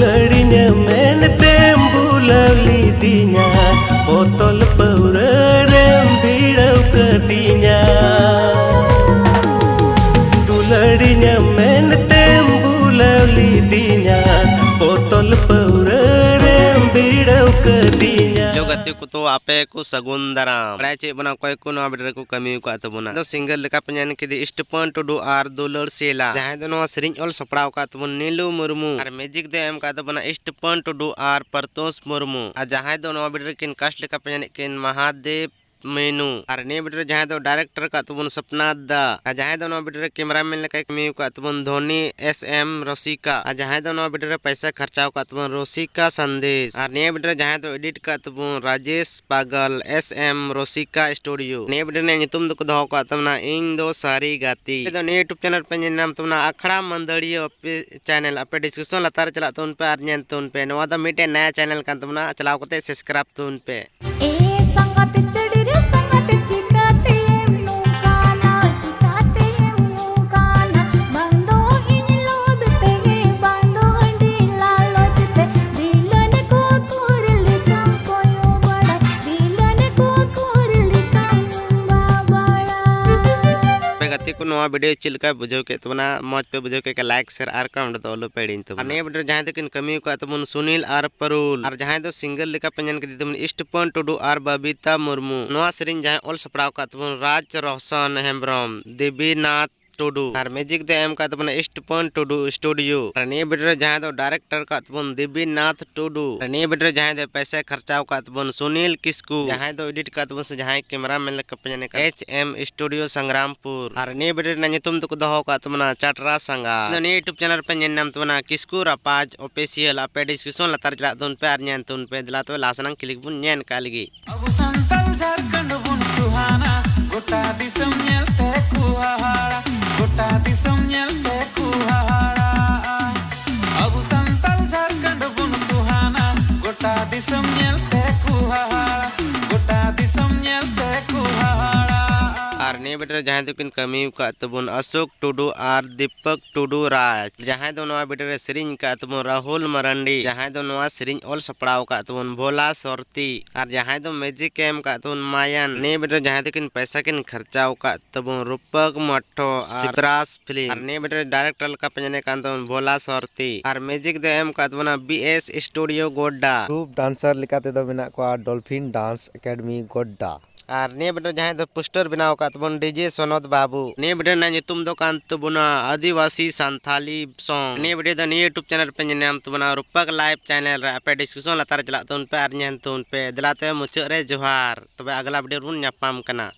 दुलड़िया मेनते बुलवली दिया बोतल पौरेम भिड़व कदिया दुलड़िया मेनते बुलवली दिया बोतल पौरेम भिड़व कदिया गति को तो आपे को सगुन दाराम बड़ा चे बना कोई को ना बिडर को कमी को तबुना तो सिंगल लेका पन्यान के इष्टपन टुडू आर दुलड़ सेला जहां दोनो सरिंग ऑल सपड़ाव का तबुन नीलू मुर्मू और मैजिक दे एम का तबुना इष्टपन टुडू आर परतोष मुर्मू आ जहां दोनो बिडर किन कास्ट लेका पन्यान किन महादेव मेनू और ने बिडर जहां दो डायरेक्टर का तबुन सपना दा जहां दोनो बिडर कैमरामैन लेका कमी का तबुन धोनी एसएम रसिका जहां दोनो बिडर पैसा खर्चाव का तबुन रसिका संदेश और ने बिडर जहां दो एडिट का तबुन राजेश पागल एसएम रसिका स्टूडियो ने बिडर ने नितुम दो दो का तबना इन दो सारी गाती तो ने यूट्यूब चैनल पे नाम तबना अखड़ा मंदड़ियो पे चैनल अपे डिस्क्रिप्शन लतार चला तुन पे और नेन तुन पे नवा दा मिटे नया चैनल का तबना चलाव कते सब्सक्राइब तुन पे को नवा वीडियो चिलका बुझो के तबना मौज पे बुझो के लाइक शेयर आर कमेंट तो लो पेडिन तो ने वीडियो जहां तक कमी को तबन सुनील आर परुल और जहां दो सिंगल लेका पंजन के तबन इष्टपन टुडू आर बबीता मुर्मू नवा सरिन जहां ऑल सपड़ाव का तबन राज रोशन हेम्ब्रम देवीनाथ टुडू और मैजिक दे एम का तबन इष्टपन टुडू स्टूडियो और ने वीडियो जहां दो डायरेक्टर का तबन देवीनाथ टुडू और ने वीडियो जहां दो पैसा खर्चाव का तबन सुनील किस्कू जहां दो एडिट का तबन से जहां कैमरामैन लेका पंजन का एचएम स्टूडियो संग्रामपुर और ने वीडियो ना नितुम तो दो का तबना चटरा संगा ने यूट्यूब चैनल पे नाम तबना किस्कू रापाज ऑफिशियल अपे डिस्क्रिप्शन लतार चला तुन पे और न्यान तुन पे दिला तो लासनंग क्लिक बुन न्यान कालगी अबु संतल झारखंड बुन सुहाना गोटा दिसम नेलते कुहाड़ा गोटा दिसम नेलते कुहाड़ा अबु संतल झारखंड बुन सुहाना गोटा दिसम नेलते कुहाड़ा गोटा दिसम नेलते कुहाड़ा और ने बेटर जहां दो किन कमी का तबुन अशोक टुडू और दीपक टुडू राज जहां दो नवा बेटर सरिंग का तबुन राहुल मरंडी जहां दो नवा सरिंग ऑल सपड़ाव का तबुन भोला सोरती और जहां दो मैजिक कैम का तबुन मायन ने बेटर जहां दो किन पैसा किन खर्चाव का तबुन रूपक मठो और प्रास फिल्म और ने बेटर डायरेक्टर का पंजने का तबुन भोला सोरती और मैजिक दे एम का तबुन BS studio Godda group dancer लिकाते दो मेना को डॉल्फिन डांस एकेडमी गोड्डा और ने बेटर जहां दो पोस्टर बनाव का तबन डीजे सोनोद बाबू ने बेटर ना तुम दो कान तबना आदिवासी संथाली सॉन्ग ने बेटर द यूट्यूब चैनल पे नाम तबना रूपक लाइव चैनल रे अपे डिस्क्रिप्शन लतार चला तुन पे और न्यान तुन पे दिलाते मुचाद रे जोहार तबे अगला वीडियो बुन ᱧᱟᱯᱟᱢ ᱠᱟᱱᱟ।